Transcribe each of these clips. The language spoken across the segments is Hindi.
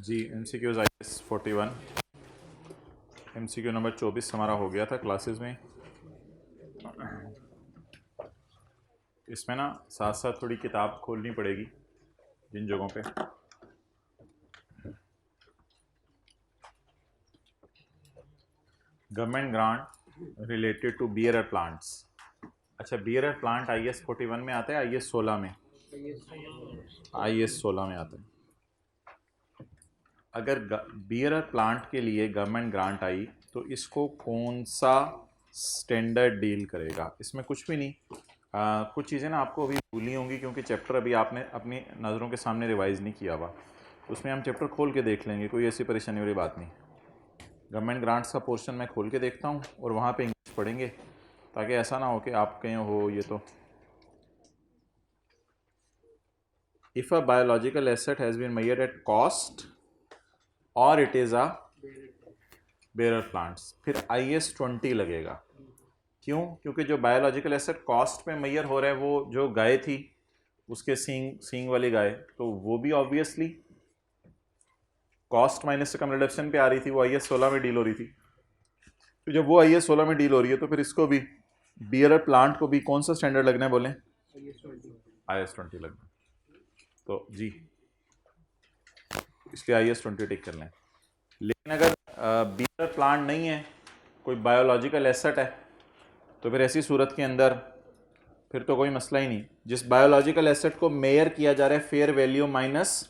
Ji MCQs IS 41 MCQ number 24 हमारा हो गया था क्लासेस में। इसमें ना साथ साथ थोड़ी किताब खोलनी पड़ेगी जिन जगहों पे। Government grant related to bearer plants. अच्छा, बियरर प्लांट IS 41 में आता है, IS 16 में? IS 16 में आता है। अगर बियरर प्लांट के लिए गवर्नमेंट ग्रांट आई तो इसको कौन सा स्टैंडर्ड डील करेगा? इसमें कुछ भी नहीं। कुछ चीज़ें ना आपको अभी भूलनी होंगी क्योंकि चैप्टर अभी आपने अपनी नज़रों के सामने रिवाइज़ नहीं किया हुआ। उसमें हम चैप्टर खोल के देख लेंगे, कोई ऐसी परेशानी वाली बात नहीं। गवर्नमेंट ग्रांट्स का पोर्शन मैं खोल के देखता हूँ और वहाँ पे इंग्लिश पढ़ेंगे, ताकि ऐसा ना हो कि आप कहीं हो ये तो। If a biological asset has been measured at cost और it is a bearer plants, फिर IS 20 लगेगा। क्यों? क्योंकि जो बायोलॉजिकल एसेट कॉस्ट पे मेजर हो रहा है वो जो गाय थी उसके सींग वाली गाय, तो वो भी ऑब्वियसली कॉस्ट माइनस से कम रिडक्शन पे आ रही थी, वो IS 16 में डील हो रही थी। तो जब वो IS 16 में डील हो रही है तो फिर इसको भी बियरर प्लांट को भी कौन सा स्टैंडर्ड लगना है बोलें? IS 20 लगना। तो जी इसलिए IS 20 टिक कर लें। लेकिन अगर बियरर प्लांट नहीं है, कोई बायोलॉजिकल एसेट है, तो फिर ऐसी सूरत के अंदर फिर तो कोई मसला ही नहीं। जिस बायोलॉजिकल एसेट को मेयर किया जा रहा है फेयर वैल्यू माइनस,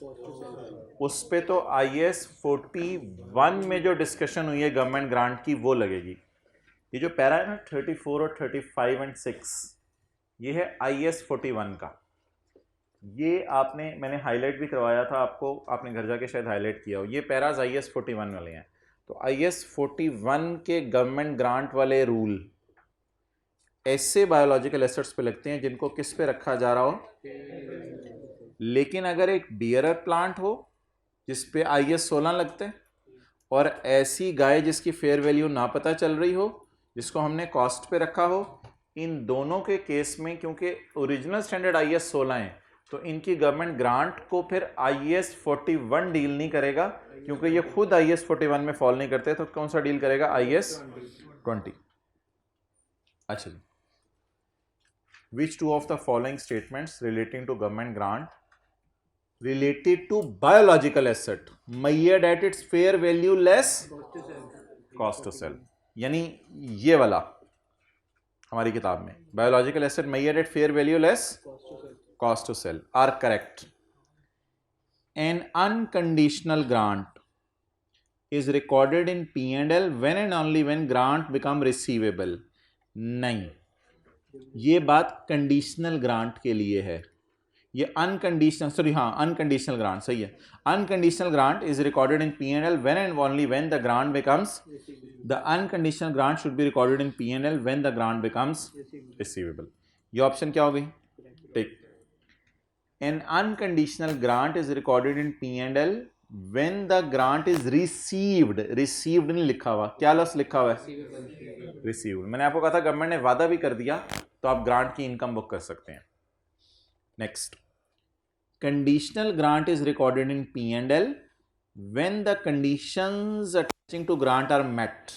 उस पे तो IS 41 में जो डिस्कशन हुई है गवर्नमेंट ग्रांट की वो लगेगी। ये जो पैरा है ना 34 और 35 एंड 6, ये है IS 41 का। ये मैंने हाईलाइट भी करवाया था आपको, आपने घर जाके शायद हाईलाइट किया हो। ये पैराज IS 41 वाले हैं। तो IS 41 के गवर्नमेंट ग्रांट वाले रूल ऐसे बायोलॉजिकल एसेट्स पे लगते हैं जिनको किस पे रखा जा रहा हो। लेकिन अगर एक बियरर प्लांट हो जिस पे IS 16 लगते हैं, और ऐसी गाय जिसकी फेयर वैल्यू ना पता चल रही हो, जिसको हमने कॉस्ट पे रखा हो, इन दोनों के केस में क्योंकि ओरिजिनल स्टैंडर्ड IS 16 है, तो इनकी गवर्नमेंट ग्रांट को फिर IS 41 डील नहीं करेगा, क्योंकि ये खुद IS 41 में फॉल नहीं करते। तो कौन सा डील करेगा? IS 20। अच्छा, which two of the following statements relating to government grant related to biological asset measured at its fair value less cost to sell? यानी ये वाला हमारी किताब में biological asset measured at fair value less cost to sell are correct. An unconditional grant is recorded in P&L when and only when grant become receivable. नहीं, ये बात कंडीशनल ग्रांट के लिए है। ये अनकंडीशनल ग्रांट सही है। Unconditional grant is recorded in P&L when and only when the grant becomes, the unconditional grant should be recorded in P&L when the grant becomes receivable. ये ऑप्शन क्या हो गई? Tick. An unconditional grant is recorded in P&L when the grant is received. Received नहीं लिखा हुआ, क्या लफ्ज लिखा हुआ है? रिसीव्ड। मैंने आपको कहा था गवर्नमेंट ने वादा भी कर दिया तो आप ग्रांट की इनकम बुक कर सकते हैं। Next, conditional grant is recorded in P&L when the conditions attaching to grant are met.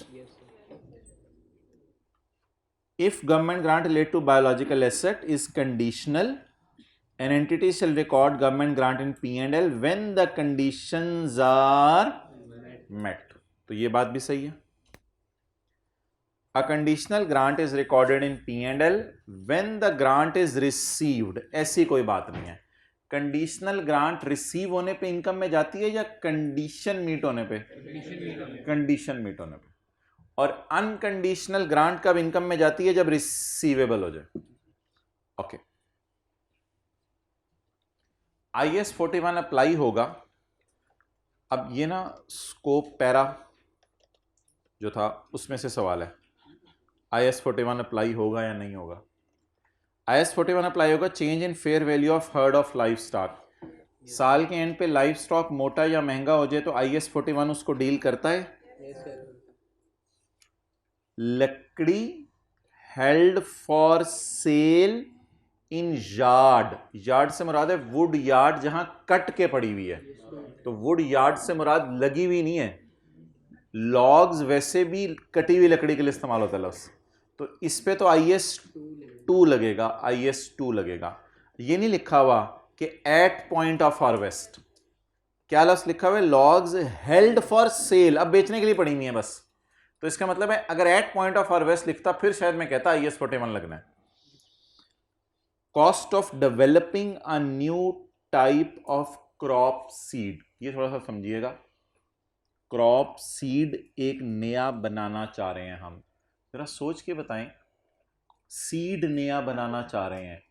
If government grant related to biological asset is conditional, an entity shall record government grant in P&L when the conditions are met. तो ये बात भी सही है। A conditional grant is recorded in P&L when the grant is received. ऐसी कोई बात नहीं है। कंडीशनल ग्रांट रिसीव होने पे इनकम में जाती है या कंडीशन मीट होने पे? कंडीशन मीट होने पे। और अनकंडीशनल ग्रांट कब इनकम में जाती है? जब रिसीवेबल हो जाए। ओके, IS 41 अप्लाई होगा। अब ये ना स्कोप पैरा जो था उसमें से सवाल है, IS 41 अप्लाई होगा या नहीं होगा? IS 41 अप्लाई होगा change in fair value of heard of life stock. साल के एंड पे लाइफ स्टॉक मोटा या महंगा हो जाए तो IS 41 उसको डील करता है। लकड़ी held for sale in yard, yard से मुराद है वुड यार्ड जहां कट के पड़ी हुई है, तो वुड यार्ड से मुराद लगी हुई नहीं है, लॉग्स वैसे भी कटी हुई लकड़ी के लिए इस्तेमाल होता है लफ्ज़, तो इस पे तो IS2 लगेगा, IS2 लगेगा। ये नहीं लिखा हुआ कि एट पॉइंट ऑफ हार्वेस्ट, क्या लफ्ज़ लिखा हुआ है, लॉग्स हेल्ड फॉर सेल, अब बेचने के लिए पड़ी हुई है बस, तो इसका मतलब है अगर एट पॉइंट ऑफ हार्वेस्ट लिखता फिर शायद मैं कहता IS41 लगना है। Cost of developing a new type of crop seed, ये थोड़ा सा समझिएगा। क्रॉप सीड एक नया बनाना चाह रहे हैं हम, जरा सोच के बताएं, सीड नया बनाना चाह रहे हैं,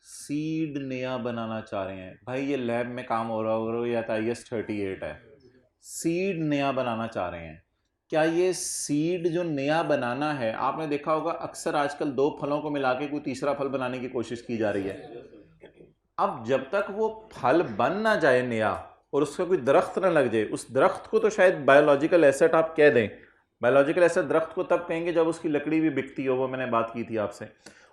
सीड नया बनाना चाह रहे हैं, भाई ये लैब में काम हो रहा होगा या तो IS38 है, सीड नया बनाना चाह रहे हैं। क्या ये सीड जो नया बनाना है, आपने देखा होगा अक्सर आजकल दो फलों को मिला के कोई तीसरा फल बनाने की कोशिश की जा रही है। अब जब तक वो फल बन ना जाए नया और उसका कोई दरख्त ना लग जाए, उस दरख्त को तो शायद बायोलॉजिकल एसेट आप कह दें, बायोलॉजिकल एसेट दरख्त को तब कहेंगे जब उसकी लकड़ी भी बिकती हो, वो मैंने बात की थी आपसे,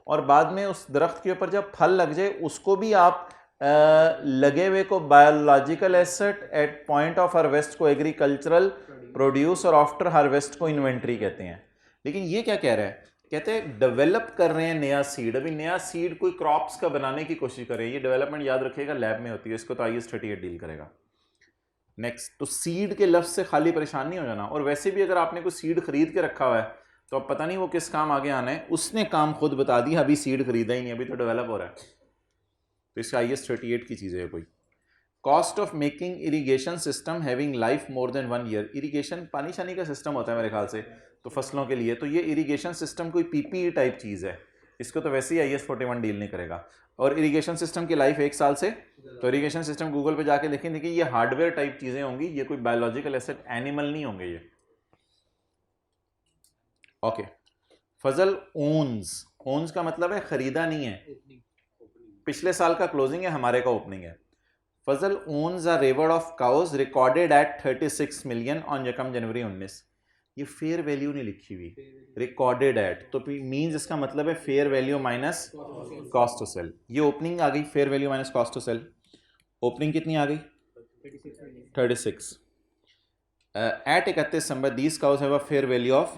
और बाद में उस दरख्त के ऊपर जब फल लग जाए उसको भी आप लगे हुए को biological asset, at point of harvest को एग्रीकल्चरल प्रोड्यूस और आफ्टर हार्वेस्ट को इन्वेंट्री कहते हैं। लेकिन ये क्या कह रहा है, कहते हैं डेवलप कर रहे हैं नया सीड, अभी नया सीड कोई क्रॉप्स का बनाने की कोशिश कर रहे हैं, ये डेवलपमेंट याद रखिएगा लैब में होती है, इसको तो IS38 डील करेगा। नेक्स्ट, तो सीड के लफ्ज से खाली परेशान नहीं हो जाना, और वैसे भी अगर आपने कोई सीड खरीद के रखा हुआ है तो अब पता नहीं वो किस काम आगे आना है, उसने काम खुद बता दिया, अभी सीड खरीदा ही नहीं, अभी तो डेवलप हो रहा है, तो इसका IS38 की चीज़ है कोई। Cost of making irrigation system having life more than 1 year, irrigation पानी शानी का सिस्टम होता है मेरे ख्याल से तो फसलों के लिए, तो ये इरीगेशन सिस्टम कोई PPE टाइप चीज़ है, इसको तो वैसे ही IS41 डील नहीं करेगा। और इरीगेशन सिस्टम की लाइफ 1 साल से, तो इरीगेशन सिस्टम गूगल पे जाके देखें, देखिए ये हार्डवेयर टाइप चीज़ें होंगी, ये कोई बायोलॉजिकल एसेट एनिमल नहीं होंगे ये। ओके, फजल ओन्स, ओन्स का मतलब है खरीदा नहीं है, पिछले साल का क्लोजिंग है, हमारे का ओपनिंग है। फजल ओन्स अ रेवड़ of cows recorded at 36 million on यकम जनवरी 19, ये फेयर वैल्यू नहीं लिखी हुई, रिकॉर्डेड एट, तो मींस इसका मतलब है fair value minus cost to sell, ये ओपनिंग आ गई, fair value minus cost to sell, opening कितनी आ गई 36, at 31 December these cows have a fair value of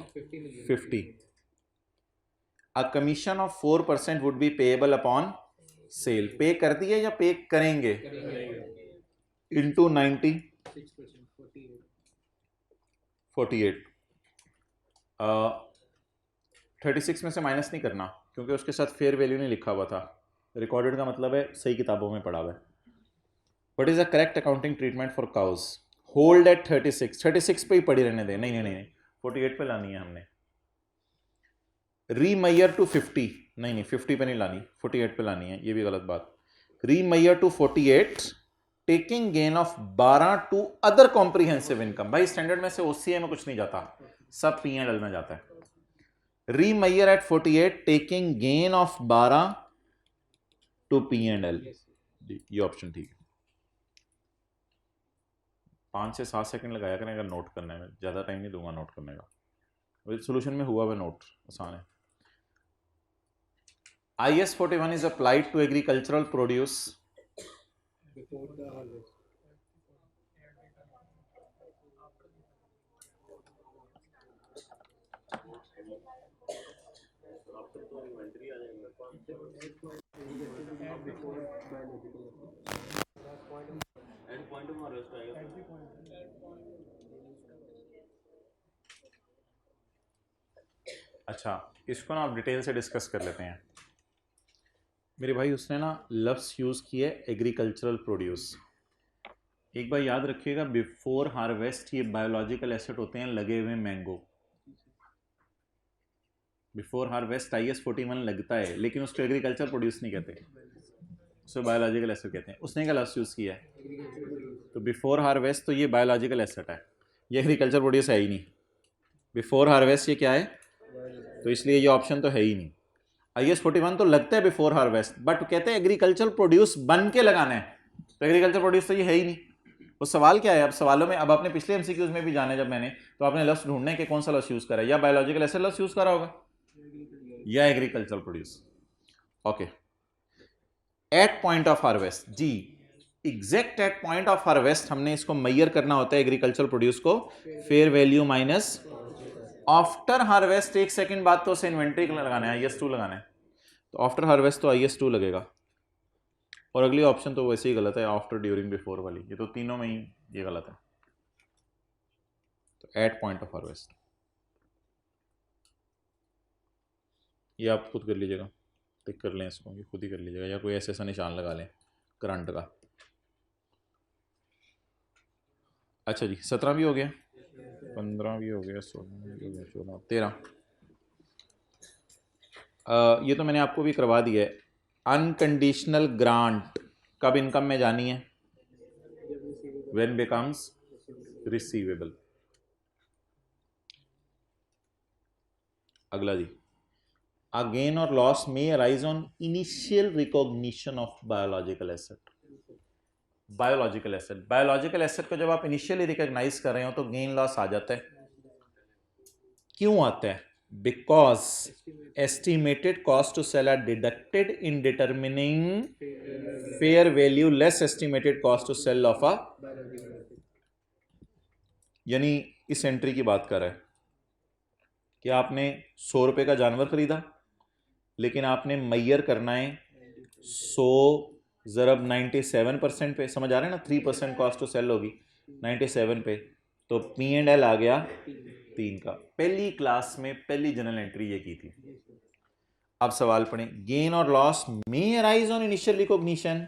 50, a commission of 4% would be payable upon sale, pay कर दिए या पे करेंगे, इनटू 90 48, 36 में से माइनस नहीं करना क्योंकि उसके साथ फेयर वैल्यू नहीं लिखा हुआ था, रिकॉर्डेड का मतलब है सही किताबों में पढ़ा हुआ है। What is the correct accounting treatment for cows, hold at 36 पे ही पड़ी रहने दें, नहीं नहीं नहीं 48 पे लानी है हमने, रीमैयर टू 50, नहीं 50 पे नहीं लानी, 48 पे लानी है, ये भी गलत बात, remeasure to 48, taking gain of 12 to other comprehensive income, भाई स्टैंडर्ड में से OCI में कुछ नहीं जाता, सब P&L में जाता है, remeasure at 48 taking gain of 12 to P&L, ये ऑप्शन ठीक है। 5 से 7 सेकंड लगाया करें अगर नोट करने में, ज़्यादा टाइम नहीं दूंगा नोट करने का, सोल्यूशन में हुआ हुआ नोट आसान है। IS41 is applied to agricultural produce before the harvest. अच्छा, इसको ना आप डिटेल से डिस्कस कर लेते हैं। मेरे भाई उसने ना लफ्ज़ यूज़ किए एग्रीकल्चरल प्रोड्यूस, एक बार याद रखिएगा बिफोर हार्वेस्ट ये बायोलॉजिकल एसेट होते हैं लगे हुए मैंगो, बिफोर हार्वेस्ट IS41 लगता है लेकिन उसको एग्रीकल्चर प्रोड्यूस नहीं कहते, उसको बायोलॉजिकल एसेट कहते हैं, उसने क्या लफ्ज़ यूज़ किया है, तो बिफोर हार्वेस्ट तो ये बायोलॉजिकल एसेट है, ये एग्रीकल्चर प्रोड्यूस है ही नहीं, बिफोर हार्वेस्ट ये क्या है, तो इसलिए ये ऑप्शन तो है ही नहीं। IS41 तो लगता है बिफोर हार्वेस्ट, बट कहते हैं एग्रीकल्चर प्रोड्यूस बन के लगाना है, तो एग्रीकल्चर प्रोड्यूस तो ये है ही नहीं। वो सवाल क्या है, अब सवालों में, अब आपने पिछले MCQs में भी जाने जब मैंने, तो आपने लफ्ज़ ढूंढने के कौन सा लफ्ज़ यूज़ करा है, या बायोलॉजिकल एसेट लफ्ज़ यूज़ करा होगा या agriculture produce. Okay, at point of harvest, जी exact at point of harvest हमने इसको मैयर करना होता है एग्रीकल्चर प्रोड्यूस को, fair value minus after harvest. एक सेकंड बाद तो उसे इन्वेंट्री लगाना है, IS2 लगाना है, तो आफ्टर हार्वेस्ट तो IS2 लगेगा, और अगली ऑप्शन तो वैसे ही गलत है, आफ्टर ड्यूरिंग बिफोर वाली, ये तो तीनों में ही ये गलत है। तो एट पॉइंट ऑफ हार्वेस्ट, ये आप खुद कर लीजिएगा, टिक कर लें इसको, ये खुद ही कर लीजिएगा, या कोई ऐसा निशान लगा लें करंट का। अच्छा जी, 17 भी हो गया, 15 भी हो गया, 16 भी हो गया, 14, 13। ये तो मैंने आपको भी करवा दिया है। अनकंडीशनल ग्रांट कब इनकम में जानी है? When becomes receivable. अगला जी, अ गेन और loss may arise on initial recognition of biological asset. Biological asset, biological asset को जब आप इनिशियली रिकॉग्नाइज कर रहे हो तो गेन लॉस आ जाता है। क्यों आता है? Because estimated cost to sell are deducted in determining fair value less estimated cost to sell of a, यानी इस एंट्री की बात कर रहा है कि आपने 100 रुपए का जानवर खरीदा, लेकिन आपने मैयर करना है 100 ज़रब 97% पे, समझ आ रहा है ना, 3% कॉस्ट टू सेल होगी 97 पे, तो P&L आ गया 3 का। पहली क्लास में पहली जनरल एंट्री ये की थी। अब सवाल पढ़ें, गेन और loss may arise on initial recognition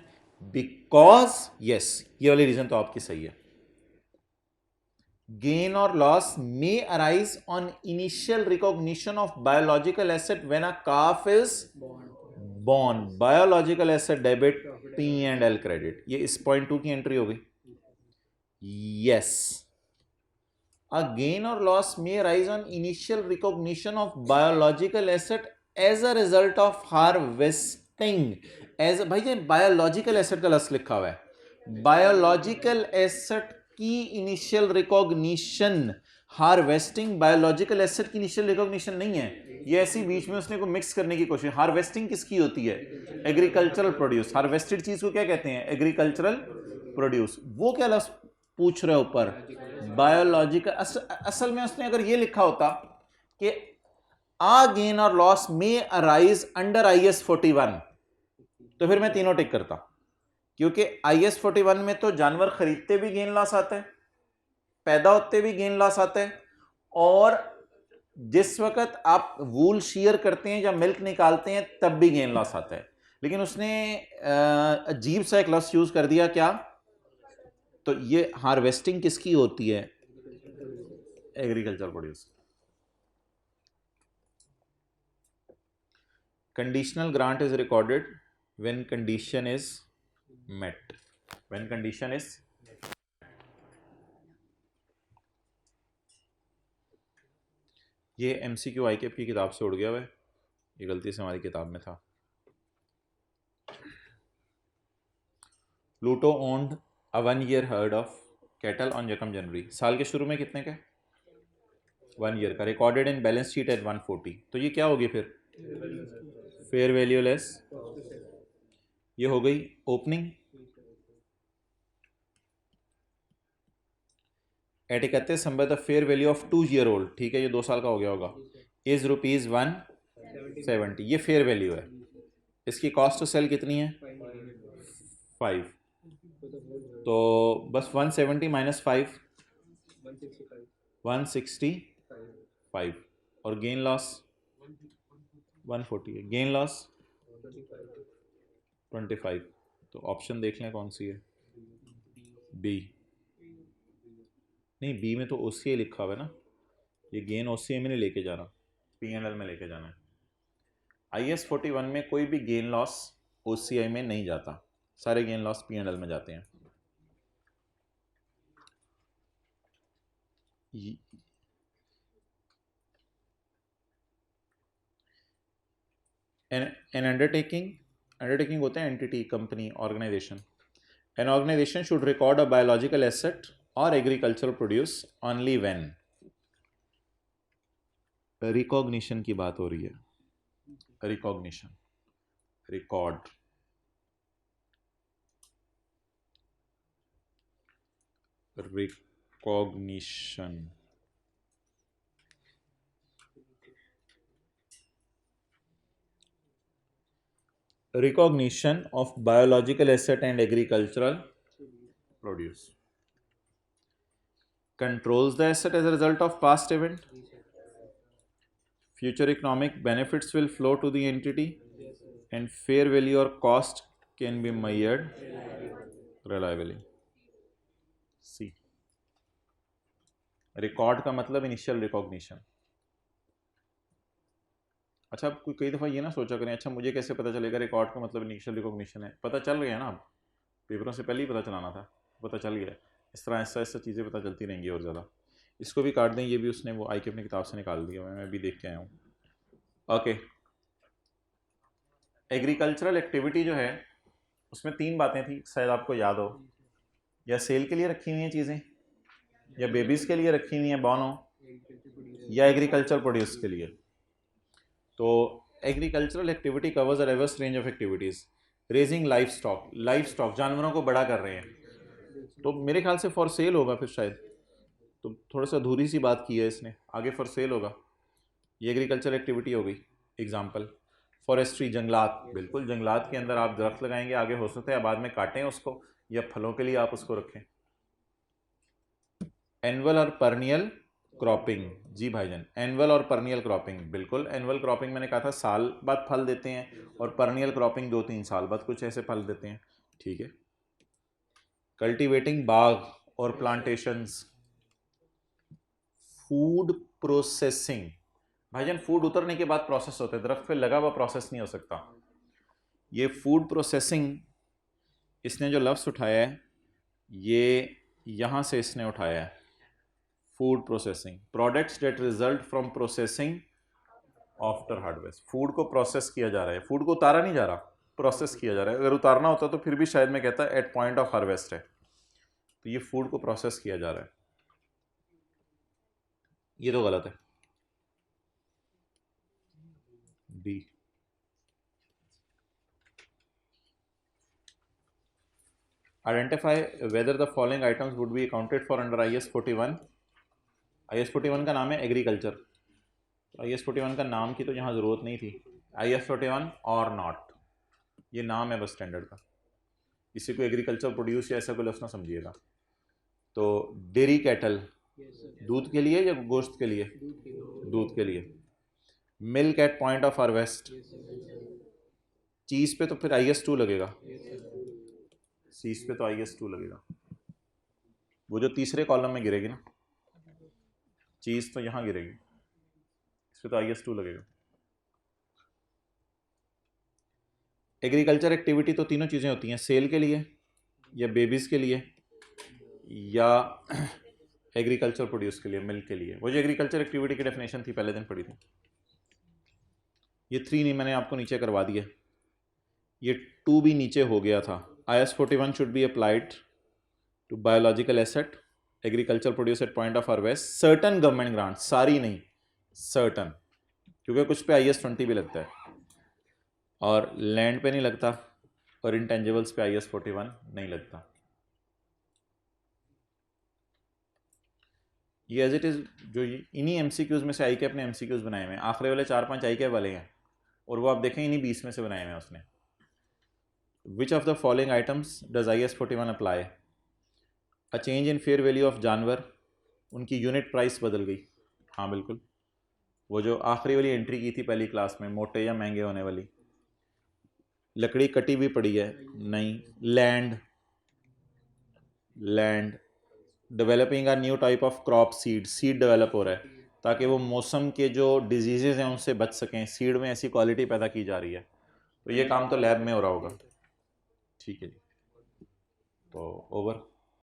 because, yes ये वाली रीजन तो आपकी सही है, गेन और loss may arise on initial recognition of biological asset when a calf is born, biological asset debit, P&L credit. ये इस पॉइंट 2 की एंट्री हो गई। Yes, a gain or loss may arise on initial recognition of biological asset as a result of harvesting, as भाई ये बायोलॉजिकल एसेट का लफ्ज़ लिखा हुआ है, बायोलॉजिकल एसेट की initial recognition, harvesting biological asset की इनिशियल रिकॉग्निशन नहीं है, ये ऐसी बीच में उसने को मिक्स करने की कोशिश। हार्वेस्टिंग किसकी होती है? Agricultural produce. हार्वेस्टेड चीज को क्या कहते हैं? Agricultural produce. वो क्या लफ्ज़ पूछ रहे ऊपर? बायोलॉजिकल। असल में उसने अगर ये लिखा होता कि आ गेन और लॉस में अराइज अंडर IS 41, तो फिर मैं तीनों टिक करता, क्योंकि IS 41 में तो जानवर खरीदते भी गेन लॉस आता है, पैदा होते भी गेन लॉस आता है, और जिस वक्त आप वूल शेयर करते हैं या मिल्क निकालते हैं तब भी गेन लॉस आता है। लेकिन उसने अजीब सा एक लफ्ज़ यूज कर दिया, क्या? तो ये हार्वेस्टिंग किसकी होती है? Agriculture produce. Conditional grant is recorded when condition is met, when condition is, ये MCQ ICAP की किताब से उड़ गया हुआ है, ये गलती से हमारी किताब में था। Pluto owned a 1 year heard of cattle on यकम जनवरी, साल के शुरू में कितने का? 1 year का, recorded in balance sheet at 140, तो ये क्या होगी फिर? फेयर वैल्यू लेस, ये हो गई opening eight 31 December, the fair value of 2 year old, ठीक है ये 2 साल का हो गया होगा, इज ₹170, ये फेयर वैल्यू है। इसकी कॉस्ट टू सेल कितनी है? 5, तो बस 170 माइनस 5, 165, और गेन लॉस 140 है, गेन लॉस 25, तो ऑप्शन देख लें कौन सी है? बी। नहीं, बी में तो OCI लिखा हुआ है ना, ये गेन OCI में नहीं लेके जाना, P&L में लेके जाना है। IS 41 में कोई भी गेन लॉस OCI में नहीं जाता, सारे गेन लॉस P&L में जाते हैं। एन अंडरटेकिंग होता है entity, company, organisation. An organisation should record a biological asset और agricultural produce only when, recognition की बात हो रही है, recognition, record, recognition of biological asset and agricultural produce. Controls the asset as a result of past event. Future economic benefits will flow to the entity and fair value or cost can be measured reliably. C. Record का मतलब इनिशियल रिकॉग्निशन। अच्छा, आप कई दफ़ा ये ना सोचा करें, अच्छा मुझे कैसे पता चलेगा रिकॉर्ड का मतलब इनिशियल रिकॉग्निशन है? पता चल गया ना, अब पेपरों से पहले ही पता चलाना था, पता चल गया। इस तरह ऐसा ऐसा चीज़ें पता चलती रहेंगी और ज़्यादा। इसको भी काट दें, ये भी उसने वो आई के अपनी किताब से निकाल दिया, मैं भी देख के आया हूँ। ओके, एग्रीकल्चरल एक्टिविटी जो है उसमें 3 बातें थी, शायद आपको याद हो। या सेल के लिए रखी हुई हैं चीज़ें, या बेबीज़ के लिए रखी हुई हैं बॉर्न हो, या एग्रीकल्चर प्रोड्यूस के लिए। तो agricultural activity covers a diverse range of activities. Raising life stock जानवरों को बड़ा कर रहे हैं, तो मेरे ख्याल से फॉर सेल होगा फिर शायद, तो थोड़ा सा अधूरी सी बात की है इसने, आगे फॉर सेल होगा। ये एग्रीकल्चर एक्टिविटी हो गई। एग्जाम्पल फॉरेस्ट्री, जंगलात, बिल्कुल जंगलात के अंदर आप दरख्त लगाएंगे, आगे हो सकता है बाद में काटें उसको, या फलों के लिए आप उसको रखें। एनुअल और परनियल क्रॉपिंग, जी भाईजान, एनुअल और परनियल क्रॉपिंग, बिल्कुल एनुअल क्रॉपिंग मैंने कहा था साल बाद फल देते हैं, और परनियल क्रॉपिंग 2-3 साल बाद कुछ ऐसे फल देते हैं, ठीक है। कल्टीवेटिंग, बाग और प्लांटेशंस। फूड प्रोसेसिंग, भाईजान फूड उतरने के बाद प्रोसेस होता है, दरख्त पे लगा हुआ प्रोसेस नहीं हो सकता। ये फूड प्रोसेसिंग, इसने जो लफ्ज़ उठाया है ये यहाँ से इसने उठाया है। Food processing, products that result from processing after harvest. Food को प्रोसेस किया जा रहा है, फूड को उतारा नहीं जा रहा, प्रोसेस किया जा रहा है। अगर उतारना होता तो फिर भी शायद मैं कहता एट पॉइंट ऑफ हार्वेस्ट है, तो ये फूड को प्रोसेस किया जा रहा है, ये तो गलत है। B, identify whether the following items would be accounted for under IS 41। IS 41 का नाम है एग्रीकल्चर, तो IS 41 का नाम की तो यहाँ ज़रूरत नहीं थी। IS 41 और नॉट, ये नाम है बस स्टैंडर्ड का, इसी को एग्रीकल्चर प्रोड्यूस या ऐसा कोई लफ्ज़ ना समझिएगा। तो डेयरी कैटल, दूध के लिए या गोश्त के लिए? दूध के लिए। Milk at point of harvest, cheese पे तो फिर IS 2 लगेगा, चीज़ पे तो IS 2 लगेगा, वो जो तीसरे कॉलम में गिरेगी ना चीज़, तो यहाँ गिरेगी, इस पे तो IS 2 लगेगा। एग्रीकल्चर एक्टिविटी तो तीनों चीज़ें होती हैं, सेल के लिए या बेबीज़ के लिए या एग्रीकल्चर प्रोड्यूस के लिए, मिल्क के लिए। वो जो एग्रीकल्चर एक्टिविटी की डेफिनेशन थी पहले दिन पढ़ी थी, ये 3 नहीं मैंने आपको नीचे करवा दिया, ये 2 भी नीचे हो गया था। IS 41 should be applied to biological asset, agriculture produce at point of harvest, certain government grant, सारी नहीं, सर्टन, क्योंकि कुछ पे IS 20 भी लगता है और लैंड पे नहीं लगता, और इंटेंजिबल्स पे IS 41 नहीं लगता। ये एज इट इज़ जो इन्हीं MCQs में से आई के अपने MCQs बनाए हुए हैं, आखिरी वाले 4-5 आई के वाले हैं, और वो आप देखें इन्हीं 20 में से बनाए हुए हैं उसने। Which of the following items does IS 41 apply? A change in fair value of जानवर, उनकी यूनिट प्राइस बदल गई, हाँ बिल्कुल। वो जो आखिरी वाली एंट्री की थी पहली क्लास में, मोटे या महंगे होने वाली। लकड़ी कटी हुई पड़ी है, नहीं। Land developing a new type of crop, seed develop हो रहा है ताकि वो मौसम के जो डिजीज़ हैं उनसे बच सकें, सीड में ऐसी क्वालिटी पैदा की जा रही है, तो ये काम तो लैब में हो रहा होगा, ठीक है जी। तो ओवर।